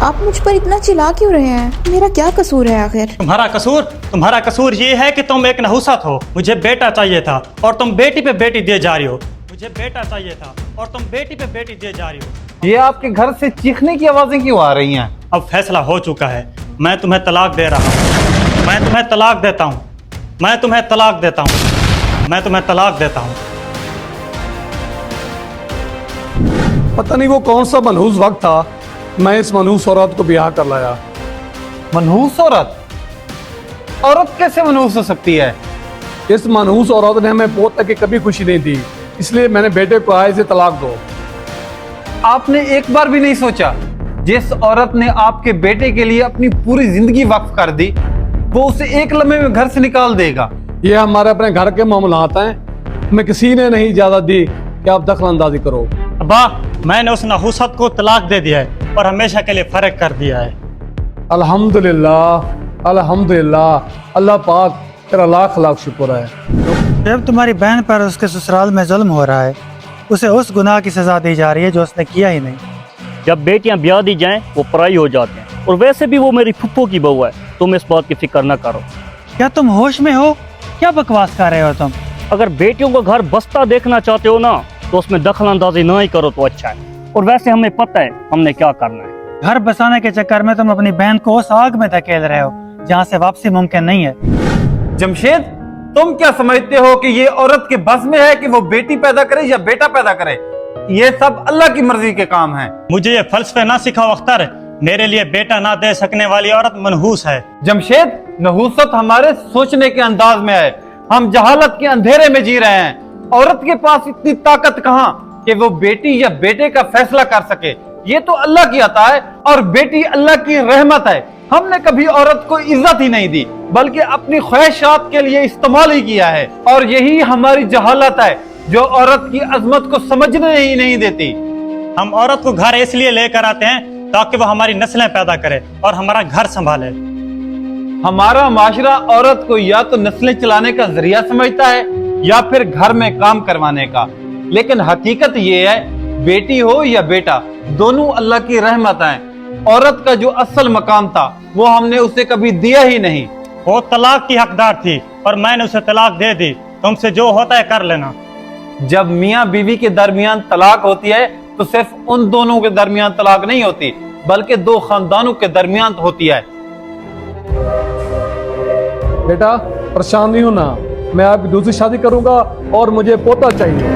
آپ مجھ پر اتنا چلا کیوں رہے ہیں؟ میرا کیا قصور ہے آخر؟ تمہارا قصور یہ ہے کہ تم ایک نحوست ہو. مجھے بیٹا چاہیے تھا اور تم بیٹی پہ بیٹی دیے جا رہی ہو. مجھے بیٹا چاہیے تھا اور تم بیٹی پہ بیٹی دیے جا رہی ہو. یہ آپ کے گھر سے چیخنے کی آوازیں کیوں آ رہی ہیں؟ اب فیصلہ ہو چکا ہے. میں تمہیں طلاق دے رہا ہوں. میں تمہیں طلاق دیتا ہوں. میں تمہیں طلاق دیتا ہوں. میں تمہیں طلاق دیتا ہوں. پتہ نہیں وہ کون سا منحوس وقت تھا، میں اس منحوس عورت کو بیاہ کر لایا. منحوس عورت؟ عورت کیسے منحوس ہو سکتی ہے؟ اس منحوس عورت نے ہمیں پوتے کی کبھی خوشی نہیں دی، اس لیے میں نے بیٹے کو آئے سے طلاق دو. آپ نے ایک بار بھی نہیں سوچا جس عورت نے آپ کے بیٹے کے لیے اپنی پوری زندگی وقف کر دی وہ اسے ایک لمحے میں گھر سے نکال دے گا؟ یہ ہمارے اپنے گھر کے معاملات ہیں، ہمیں کسی نے نہیں اجازت دی کہ آپ دخل اندازی کرو. ابا، میں نے اس نحوست کو طلاق دے دیا ہے اور ہمیشہ کے لیے فرق کر دیا ہے. الحمدللہ الحمدللہ، اللہ پاک تیرا لاکھ لاکھ شکر ہے. جب تمہاری بہن پر اس کے سسرال میں ظلم ہو رہا ہے، اسے اس گناہ کی سزا دی جا رہی ہے جو اس نے کیا ہی نہیں. جب بیٹیاں بیاہ دی جائیں وہ پرائی ہو جاتے ہیں، اور ویسے بھی وہ میری پھپھو کی بہو ہے. تم اس بات کی فکر نہ کرو. کیا تم ہوش میں ہو؟ کیا بکواس کر رہے ہو تم؟ اگر بیٹیوں کا گھر بستا دیکھنا چاہتے ہو نا تو اس میں دخل اندازی نہ ہی کرو تو اچھا ہے. اور ویسے ہمیں پتہ ہے ہم نے کیا کرنا ہے. گھر بسانے کے چکر میں تم اپنی بہن کو اس آگ میں دھکیل رہے ہو جہاں سے واپسی ممکن نہیں ہے. جمشید، تم کیا سمجھتے ہو کہ یہ عورت کے بس میں ہے کہ وہ بیٹی پیدا کرے یا بیٹا پیدا کرے؟ یہ سب اللہ کی مرضی کے کام ہیں. مجھے یہ فلسفے نہ سکھاؤ اختر. میرے لیے بیٹا نہ دے سکنے والی عورت منحوس ہے. جمشید، نحوست ہمارے سوچنے کے انداز میں ہے. ہم جہالت کے اندھیرے میں جی رہے ہیں. عورت کے پاس اتنی طاقت کہاں کہ وہ بیٹی یا بیٹے کا فیصلہ کر سکے. یہ تو اللہ کی عطا ہے اور بیٹی اللہ کی رحمت ہے. ہم نے کبھی عورت کو عزت ہی نہیں دی بلکہ اپنی خواہشات کے لیے استعمال ہی کیا ہے. اور یہی ہماری جہالت ہے جو عورت کی عظمت کو سمجھنے ہی نہیں دیتی. ہم عورت کو گھر اس لیے لے کر آتے ہیں تاکہ وہ ہماری نسلیں پیدا کرے اور ہمارا گھر سنبھالے. ہمارا معاشرہ عورت کو یا تو نسلیں چلانے کا ذریعہ سمجھتا ہے یا پھر گھر میں کام کروانے کا. لیکن حقیقت یہ ہے بیٹی ہو یا بیٹا دونوں اللہ کی رحمت ہیں. عورت کا جو اصل مقام تھا وہ ہم نے اسے کبھی دیا ہی نہیں. وہ طلاق کی حقدار تھی اور میں نے اسے طلاق دے دی. تم سے جو ہوتا ہے کر لینا. جب میاں بیوی کے درمیان طلاق ہوتی ہے تو صرف ان دونوں کے درمیان طلاق نہیں ہوتی بلکہ دو خاندانوں کے درمیان ہوتی ہے. بیٹا پریشان نہیں ہونا، میں آپ کی دوسری شادی کروں گا اور مجھے پوتا چاہیے.